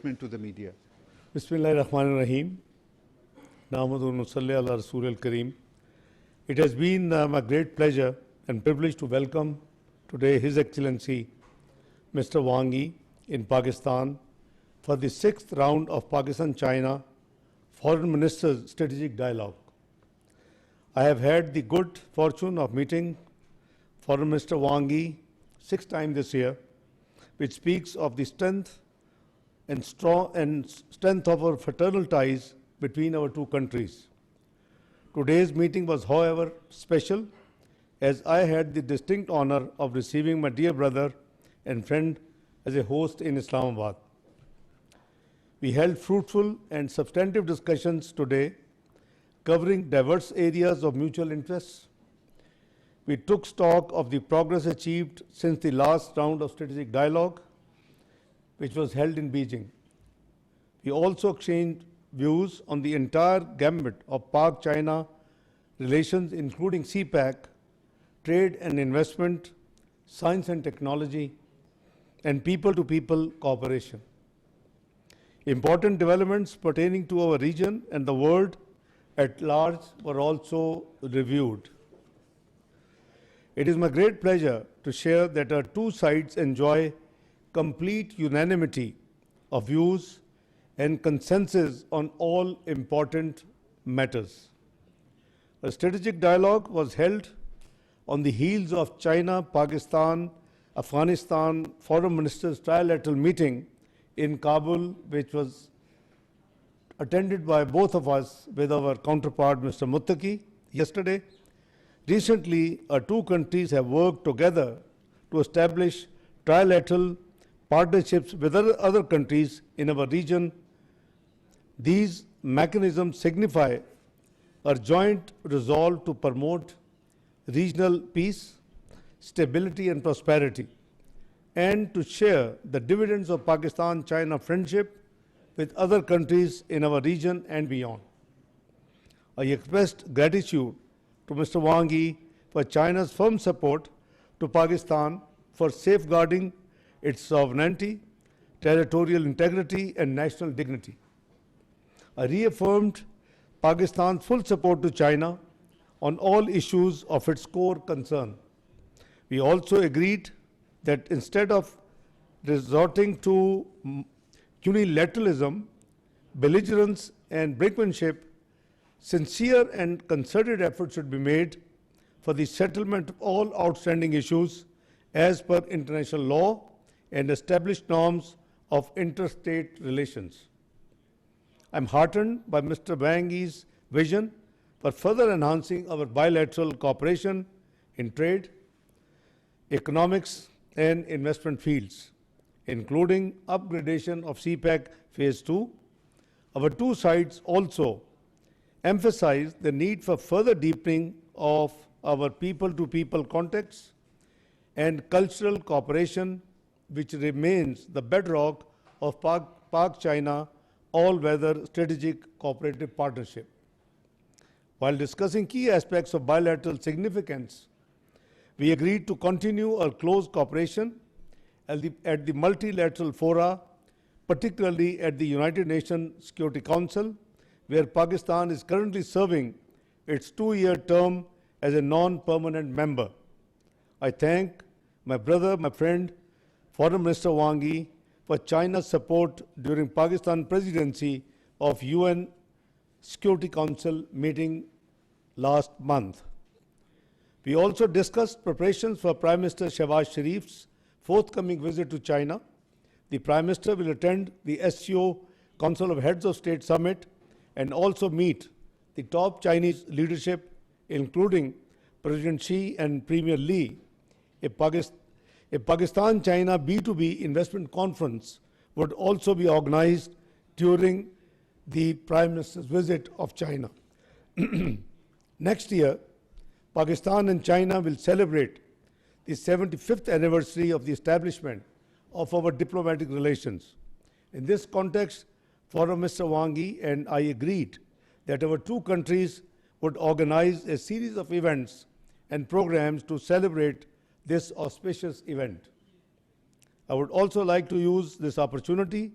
To the media. Bismillahirrahmanirrahim. Nahmaduhu wa nusalli ala Rasul al-Kareem. It has been my great pleasure and privilege to welcome today His Excellency Mr. Wang Yi in Pakistan for the 6th round of Pakistan-China Foreign Ministers Strategic Dialogue. I have had the good fortune of meeting Foreign Minister Wang Yi 6 times this year, which speaks of the strength of our fraternal ties between our two countries. Today's meeting was, however, special, as I had the distinct honor of receiving my dear brother and friend as a host in Islamabad. We held fruitful and substantive discussions today, covering diverse areas of mutual interest. We took stock of the progress achieved since the last round of strategic dialogue, which was held in Beijing. We also exchanged views on the entire gamut of Pak-China relations, including CPEC, trade and investment, science and technology, and people-to-people cooperation. Important developments pertaining to our region and the world at large were also reviewed. It is my great pleasure to share that our two sides enjoy complete unanimity of views and consensus on all important matters. A strategic dialogue was held on the heels of China, Pakistan, Afghanistan Foreign Ministers trilateral meeting in Kabul, which was attended by both of us with our counterpart, Mr. Muttaqi, yesterday. Recently, our two countries have worked together to establish trilateral partnerships with other countries in our region. These mechanisms signify our joint resolve to promote regional peace, stability and prosperity, and to share the dividends of Pakistan-China friendship with other countries in our region and beyond. I expressed gratitude to Mr. Wang Yi for China's firm support to Pakistan for safeguarding its sovereignty, territorial integrity, and national dignity. I reaffirmed Pakistan's full support to China on all issues of its core concern. We also agreed that instead of resorting to unilateralism, belligerence, and brinkmanship, sincere and concerted efforts should be made for the settlement of all outstanding issues as per international law and established norms of interstate relations. I'm heartened by Mr. Wang Yi's vision for further enhancing our bilateral cooperation in trade, economics, and investment fields, including upgradation of CPEC Phase 2. Our two sides also emphasize the need for further deepening of our people-to-people contacts and cultural cooperation, which remains the bedrock of Pak-China all-weather strategic cooperative partnership. While discussing key aspects of bilateral significance, we agreed to continue our close cooperation at the multilateral fora, particularly at the United Nations Security Council, where Pakistan is currently serving its 2-year term as a non-permanent member. I thank my brother, my friend, Foreign Minister Wang Yi, for China's support during Pakistan presidency of UN Security Council meeting last month. We also discussed preparations for Prime Minister Shehbaz Sharif's forthcoming visit to China. The Prime Minister will attend the SCO Council of Heads of State Summit and also meet the top Chinese leadership, including President Xi and Premier Li. A Pakistan-China B2B investment conference would also be organized during the Prime Minister's visit of China. Next year, Pakistan and China will celebrate the 75th anniversary of the establishment of our diplomatic relations. In this context, Foreign Minister Wang Yi and I agreed that our two countries would organize a series of events and programs to celebrate this auspicious event. I would also like to use this opportunity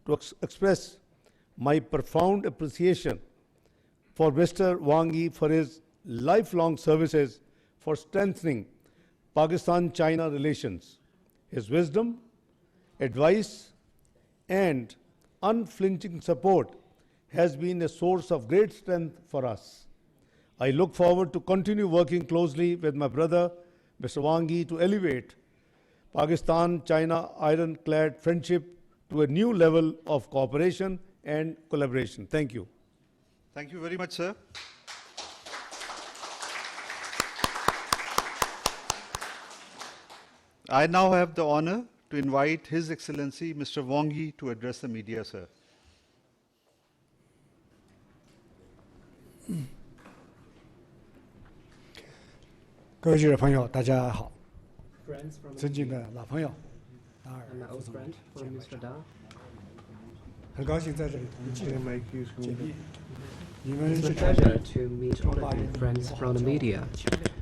to express my profound appreciation for Mr. Wang Yi for his lifelong services for strengthening Pakistan-China relations. His wisdom, advice, and unflinching support has been a source of great strength for us. I look forward to continue working closely with my brother, Mr. Wang Yi, to elevate Pakistan-China ironclad friendship to a new level of cooperation and collaboration. Thank you. Thank you very much, sir. I now have the honor to invite His Excellency Mr. Wang Yi to address the media, sir. 各位记者朋友，大家好， Friends from 尊敬的老朋友，达尔 and my 副 old 总 friend 监 from 委 Mr. 长， Da. 很高兴在这里同记者见面。你们 It's 是 a 传 pleasure 媒 to meet 中 all 华 of 人 you 民 friends 友好 from the 交流 media. 的前列。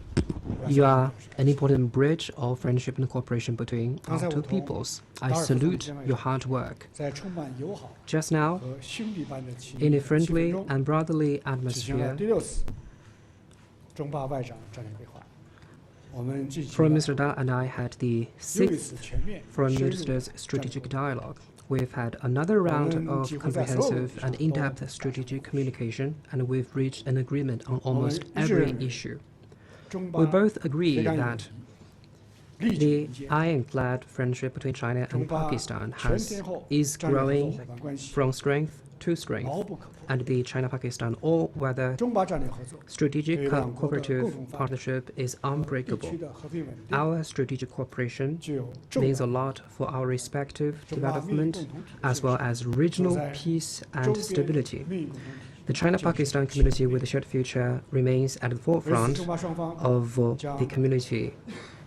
You are an important bridge of friendship and cooperation between our two peoples. I salute your hard work. 在充满友好 Just now, 和兄弟般的情 in 谊 a 的气氛 friendly 中， and brotherly 举行了 atmosphere, 第6次中巴外长战略对话。我们进行 Foreign 了 Minister Da and I had the 又一 6th 次全面 Foreign 深入 Ministers 战略 Strategic 对话。 Dialogue. We've had another round Women of 几乎在所有问 comprehensive 题上 and 都 in-depth 达成 strategic communication, and we've reached an agreement on 我们 almost 一致 every 认为 issue. 中巴 We both agree 非常有 that 历久 the 弥坚。 ironclad friendship between China 中 and 巴 Pakistan 全 has 天候 is 战略合作 growing 伙伴关系 from strength to strength, 牢不可破。 and the China-Pakistan all-weather 中巴战略合作 strategic 对两国的 cooperative 共同发展 partnership is 地区 unbreakable. 的和平稳定 Our strategic cooperation 具有重 means 大 a lot for our respective 中巴命运 development 共同体 as well as regional 所在 peace 周 and 边 stability. 命运共同体 The China-Pakistan community with a shared future remains at the 为此 forefront 中巴双方 of the community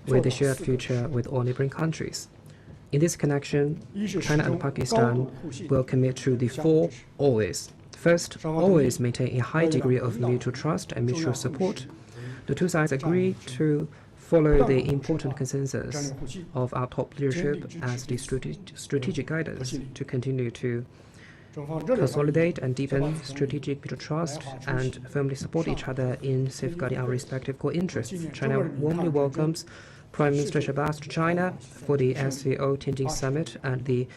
with a shared future with all neighboring countries. In this connection, 一是始 China 终 and 高 Pakistan 度互信 will commit to the four always. First, always maintain a high degree of mutual trust and mutual support. The two sides agree to follow the important consensus 战略互信 of our top leadership as the strategic guidance to continue to 中方热烈欢迎 consolidate and deepen strategic mutual trust and firmly support each other in safeguarding our respective core interests. China warmly welcomes Prime Minister Shabazz to China for the SCO Tianjin Summit and the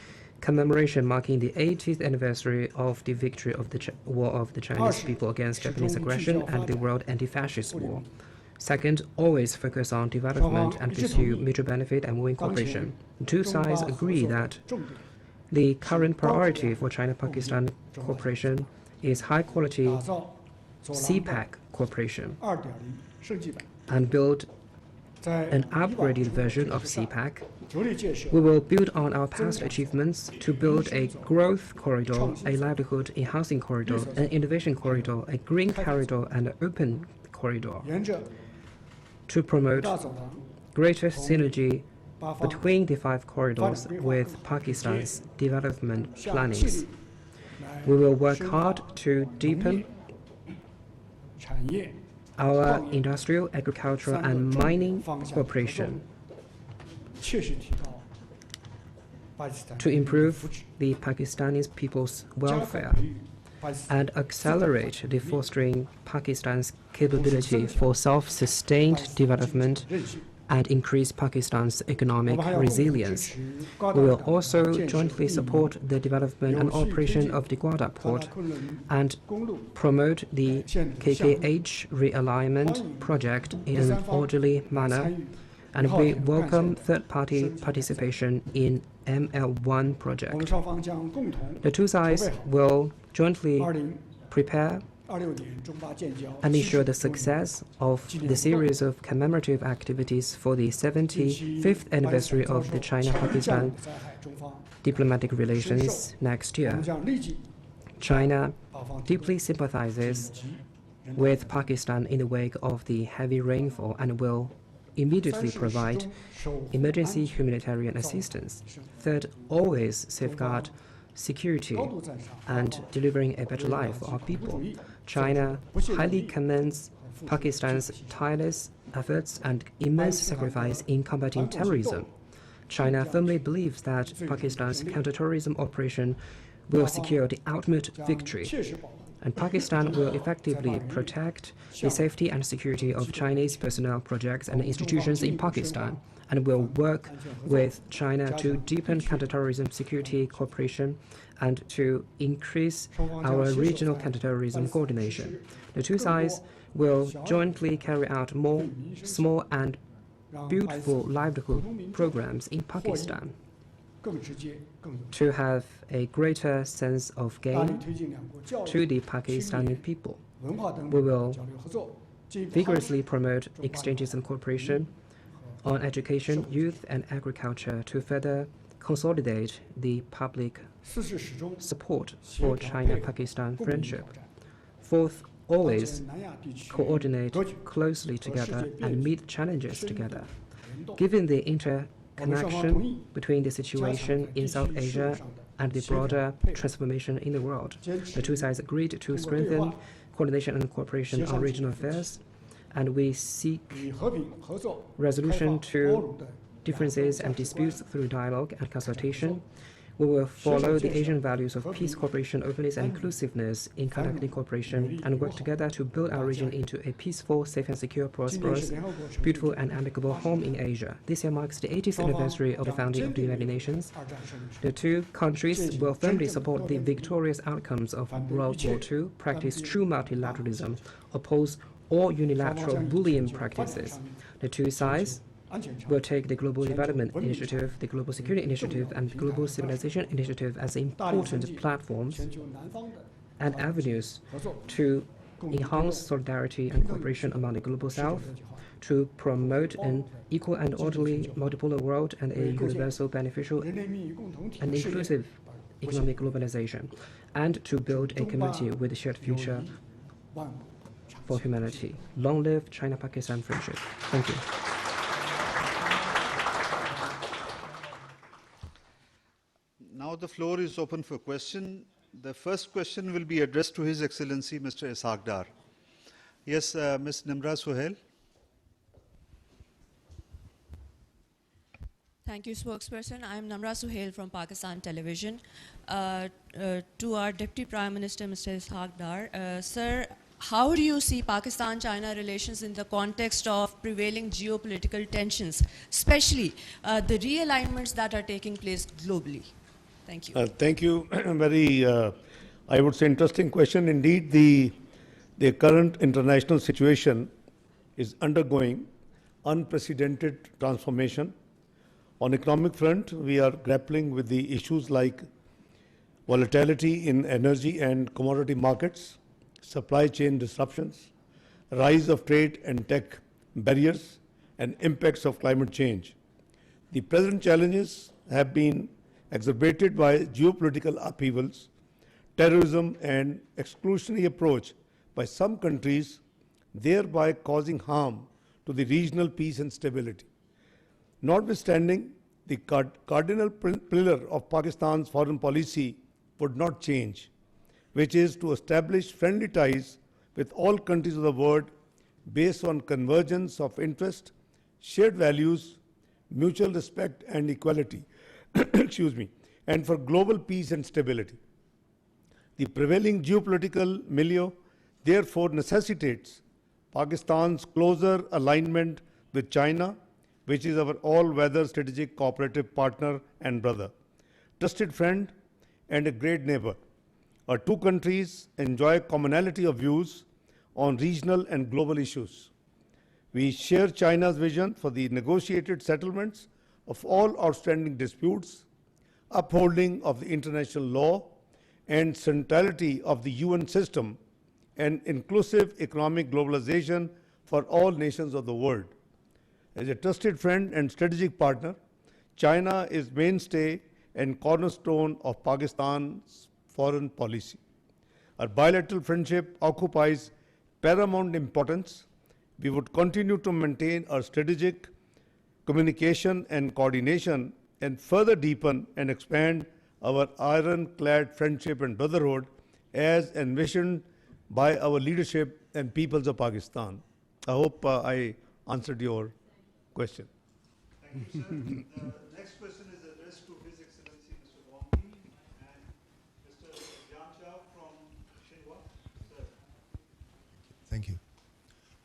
commemoration marking the 80th anniversary of the victory of the war of the Chinese people against Japanese aggression and the World Anti-Fascist War. Second, always focus on development and pursue mutual benefit and win cooperation. The two 中巴 sides 合 agree 作 that 重点 the current priority for China-Pakistan cooperation is high-quality 打造走廊 CPAC cooperation 2.0升级版， and build 在 an 以往 upgraded 中国 version 基 of 础上 CPAC. 着力建设 We will build on our past achievements to build a growth corridor, a livelihood enhancing corridor, an innovation corridor, a green corridor, and an open corridor 沿着 to promote 大走廊 greater synergy 八方 between the 5 corridors with Pakistan's development plannings. We will work hard to deepen 产业 our industrial, agricultural, and mining cooperation 切实提高巴基斯坦 to 人民的 improve 福祉， the Pakistani people's 加快 welfare 培育巴基斯坦 and accelerate the fostering Pakistan's capability for self-sustained development 韧性。 and increase Pakistan's 我 economic 们还要共同支 resilience. 持高 We 大 will 港 also 建设 jointly 运营 support the development and operation of the Gwadar 喀纳 port 昆仑 and 公路 promote the 线路项目 KKH realignment project in an orderly 参 manner, 与 and 1号 we 铁路干线 welcome third-party participation in ML1 我们 project. 双方将共同 The two sides will jointly 2026 prepare 年中巴建交 and ensure the 70周年 success of the series of commemorative activities for the 75th anniversary of the 近期巴基斯坦遭受强力降雨 China-Pakistan 的灾害，中方 diplomatic relations next 我 year. 们将立即 China 八方提供 deeply sympathizes 紧急人道 with Pakistan in the wake of the heavy rainfall and will immediately 三是始 provide 终守护 emergency 安全 humanitarian assistance. Third, always safeguard security 高度赞赏 and 八方 delivering a better life for our people. China highly commends Pakistan's tireless efforts and immense sacrifice in combating terrorism. China firmly believes that Pakistan's counterterrorism operation will secure the ultimate victory, and Pakistan will effectively protect the safety and security of Chinese personnel, projects, and institutions in Pakistan, and will work with China to deepen counterterrorism security cooperation and to increase our regional counterterrorism coordination. The two sides will jointly carry out more small and beautiful livelihood programs in Pakistan to have a greater sense of gain to the Pakistani people. We will vigorously promote exchanges and cooperation on education, youth, and agriculture to further consolidate the public support for China-Pakistan friendship. Fourth, always coordinate closely together and meet challenges together. Given the interconnection between the situation in South Asia and the broader transformation in the world, the two sides agreed to strengthen coordination and cooperation on regional affairs, and we seek resolution to differences and disputes through dialogue and consultation. We will follow the Asian values of peace, cooperation, openness, and inclusiveness in conducting cooperation and work together to build our region into a peaceful, safe and secure, prosperous, beautiful, and amicable home in Asia. This year marks the 80th anniversary of the founding of the United Nations. The two countries will firmly support the victorious outcomes of World War II, practice true multilateralism, oppose all unilateral bullying practices. The two sides will take the Global Development Initiative, the Global Security Initiative, and the Global Civilization Initiative as important platforms and avenues to enhance solidarity and cooperation among the Global South, to promote an equal and orderly multipolar world and a universal, beneficial, and inclusive economic globalization, and to build a community with a shared future for humanity. Long live China-Pakistan friendship. Thank you. Now the floor is open for question. The first question will be addressed to His Excellency Mr. Ishaq Dar. Yes, Ms. Nimra Suhail. Thank you, spokesperson. I am Namra Suhail from Pakistan Television. To our Deputy Prime Minister, Mr. Ishaq Dar, sir, how do you see Pakistan-China relations in the context of prevailing geopolitical tensions, especially the realignments that are taking place globally? Thank you. Thank you. Very, I would say, interesting question. Indeed, the current international situation is undergoing unprecedented transformation. On economic front, we are grappling with the issues like volatility in energy and commodity markets, supply chain disruptions, rise of trade and tech barriers, and impacts of climate change. The present challenges have been exacerbated by geopolitical upheavals, terrorism, and exclusionary approach by some countries, thereby causing harm to the regional peace and stability. Notwithstanding, the cardinal pillar of Pakistan's foreign policy would not change, which is to establish friendly ties with all countries of the world based on convergence of interest, shared values, mutual respect and equality, excuse me, and for global peace and stability. The prevailing geopolitical milieu therefore necessitates Pakistan's closer alignment with China, which is our all-weather strategic cooperative partner and brother, trusted friend and a great neighbor. Our two countries enjoy commonality of views on regional and global issues. We share China's vision for the negotiated settlements of all outstanding disputes, upholding of the international law, and centrality of the UN system, and inclusive economic globalization for all nations of the world. As a trusted friend and strategic partner, China is mainstay and cornerstone of Pakistan's foreign policy. Our bilateral friendship occupies paramount importance. We would continue to maintain our strategic communication and coordination and further deepen and expand our ironclad friendship and brotherhood as envisioned by our leadership and peoples of Pakistan. I hope I answered your question. Thank you, sir. The next question is addressed to His Excellency Mr. Wang Yi and Mr. Thank you.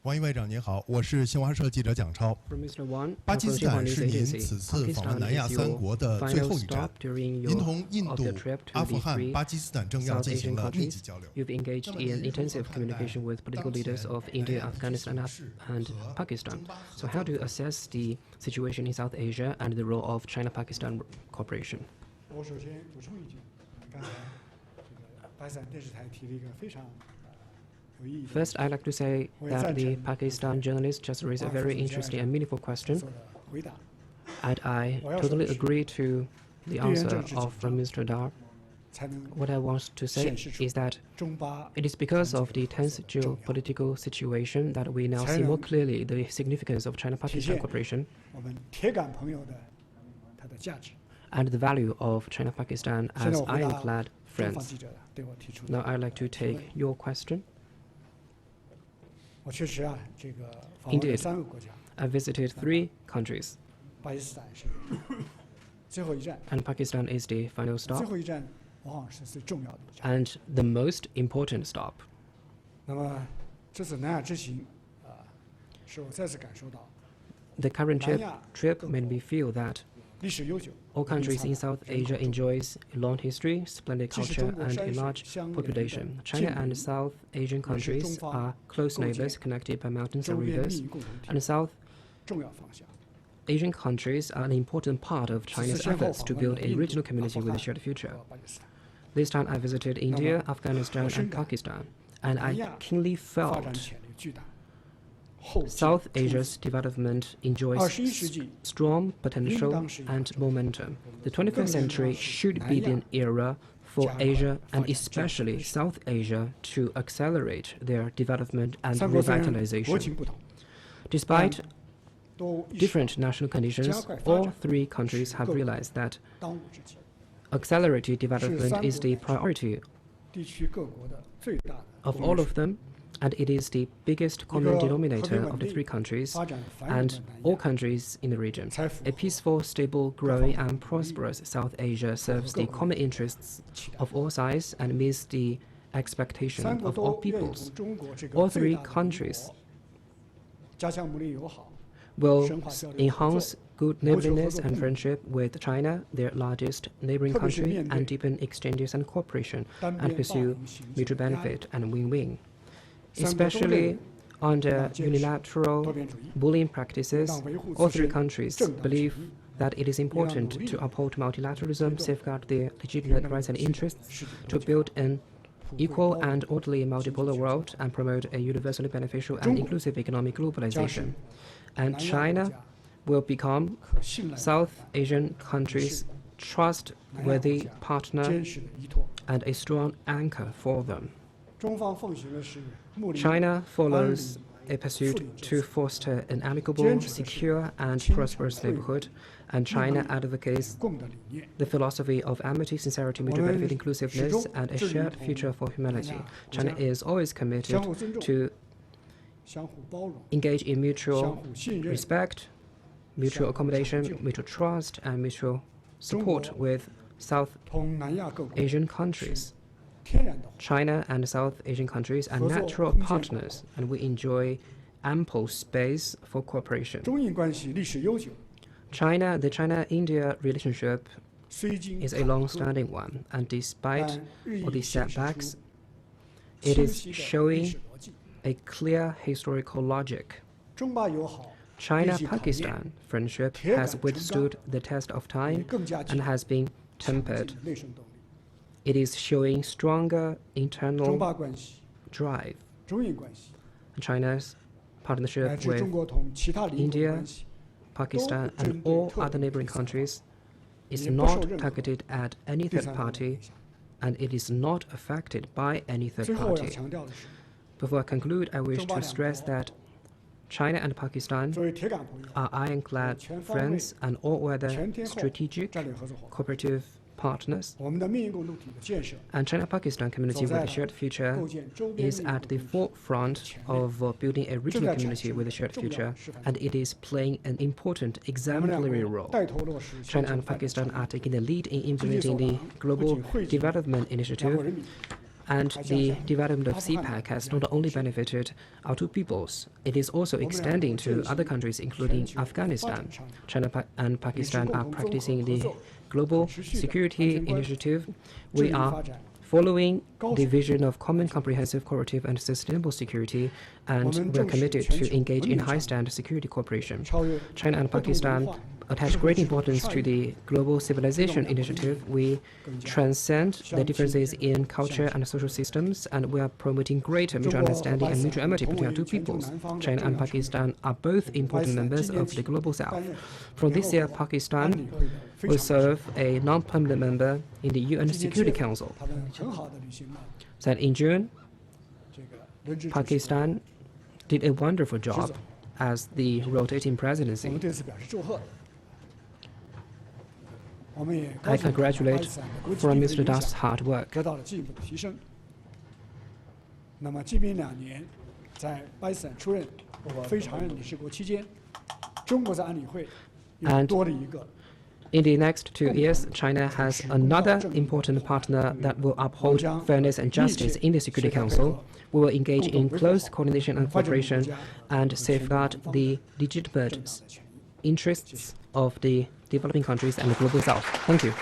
王毅外长您好，我是新华社记者蒋超。 From Mr. Wang, 巴 from 基斯 Xinhua 坦 News 是您 Agency. 此次访问 Pakistan 南亚 is 三 your 国的最 final 后一站 stop。during 您 your 同印 of 度 the trip、to 阿 the 富汗、 three 巴基斯坦政要 South 进行 Asian 了密 countries. 集交流。 You've engaged 那么 in 您如何 intensive 看待 communication with political 当前 leaders of 南 India, 亚局势 Afghanistan, 是 and 和 Pakistan. 中巴 So 合 how do 作 you assess the situation in South Asia and the role of China-Pakistan cooperation? 我首先补充一句，刚才这个巴基斯坦电视台提了一个非常有意义的 First, I'd like to say that the Pakistan journalist just raised a very interesting and meaningful question, 所的回答。 and I totally agree to the answer of Mr. Dar. 才能 What I want to say is that 中巴 it is because of the tense geopolitical situation that we now see more clearly the significance of China-Pakistan cooperation 我们铁杆朋友的它的价值。 and the value of China-Pakistan 现在 as 我回答 ironclad 中方 friends. 记者对我提出的 Now I'd like to take your question. 我确实啊，这个访问了 Indeed. 3个国家， I visited 3 countries, 巴基斯坦是最后一站， and Pakistan is the final 最 stop 后一站往往是最重要的一站。 and the most important stop. 那么这次南亚之行使我再次感受到 The current trip made me feel that 历史悠久， all countries in South Asia enjoys a long history, splendid culture, and a large population. China and South Asian countries are close neighbors connected by mountains 周 and 边利 rivers, 益共同体 and South 重要方向。 Asian countries are an important part of China's efforts to build a regional community with a shared future. 巴基斯坦 This time I visited India, Afghanistan, and Pakistan, and I keenly 发展 felt 潜力巨大，后劲 South 充足 Asia's development enjoys 21世纪 strong potential and momentum. The 21st century should be an era for Asia and especially South Asia to accelerate their development and 三国虽然国 revitalization. 情不同， Despite 都意识到 different national conditions, all 3 countries have realized that 当务之急， accelerated development is the priority 地区各国的最大的 of 共 all 同 of them, and it is the biggest common denominator of the 3 countries 发展繁荣 and 的南 all 亚， countries in the region. 才符 A 合 peaceful, stable, growing, and prosperous South Asia serves the common interests 期待。 of all sides and meets the expectation 三国 of all 都愿意 peoples. 同中国这 All 个最 3大的邻 countries 国加强睦邻友好， will 深化交流合 enhance 作， good neighborliness and friendship with China, their largest neighboring 特别是 country, 面对 and deepen exchanges and cooperation 单 and 边霸 pursue 凌形 mutual 成的压力 benefit and win-win. 三国都认 Especially 为 under 坚持 unilateral 多边主义， bullying practices, 让维护 all 自 3 身 countries 正当权 believe 益， that it is important to uphold multilateralism, safeguard their legitimate rights and interests, 世界 to 多角 build an 普惠 equal 包容 and orderly multipolar world, and promote a universally beneficial and inclusive economic 将是 globalization. And 南亚国 China 家 will become 可信赖的 South Asian countries' 南亚国 trustworthy 家 partner 坚实的依托。 and a strong anchor for them. 中方奉行的是睦邻 China follows 安 a pursuit 邻 to foster an amicable, 坚持的是 secure, and 亲 prosperous 诚惠 neighborhood, and China advocates 共的理念， the philosophy of amity, sincerity, mutual benefit, inclusiveness, and a shared future for humanity. China is always committed 相互尊重， to 相互包容， engage in 相 mutual 互信任， respect, mutual accommodation, mutual trust, and mutual support with South 同南亚各国 Asian countries. 天然的 China and South Asian countries are 合作 natural 空间 partners, and we enjoy ample space for cooperation. 中印关系历史悠久， The China-India relationship 虽经 is a 坎坷 long-standing one, and despite 但日 all 益 these 显示 setbacks, 出 it 清 is 晰的历 showing 史逻辑。 a clear historical logic. 中巴友好 China-Pakistan friendship has withstood the test of 也 time 更加具 and has been 强劲 tempered. 的内生动力。 It is showing stronger 中 internal 巴关系、 drive. 中印关系， China's 乃 partnership 至 with 中国同其他邻国 India 关系， Pakistan and 针对 all 特 other 定 neighboring 第三方 countries is 也不受 not 任何 targeted at any 第 third 三方的 party 影响。 and it is not affected by any third 最后我要 party. 强调的是， Before I conclude, I wish 中巴 to 两 stress 国 that China and Pakistan 作为铁杆朋友， are ironclad 全方位 friends and all-weather 全天候 strategic 战略合作伙伴。 cooperative partners, 我们的命运共同体的建设， and China-Pakistan community with a shared future 构建周边 is 利益 at 共 the 同体 forefront of building a regional 正在展 community 示 with a shared 重要 future, 示范 and it is playing an important 我们两 exemplary 国 role. 带头落实 China and 全球发展 Pakistan 战略 are taking the lead in implementing the global development 两国 initiative, 人民 And the development of CPEC has not only benefited our two peoples, it is also extending to other countries, including Afghanistan. China and Pakistan are practicing the Global Security Initiative. We are following the vision of common, comprehensive, cooperative, and sustainable security, and we are committed to engage in high-standard security cooperation. China and Pakistan attach great importance to the Global Civilization Initiative. We transcend the differences in culture and social systems, and we are promoting greater mutual understanding and mutual amity between our two peoples. China and Pakistan are both important members of the Global South. From this year, Pakistan will serve a non-permanent member in the UN Security Council. So in June, Pakistan did a wonderful job as the rotating presidency. I congratulate Foreign Minister Das' hard work. And in the next 2 years, China has another important partner that will uphold fairness and justice in the Security Council. We will engage in close coordination and cooperation and safeguard the legitimate interests of the developing countries and the Global South. Thank you.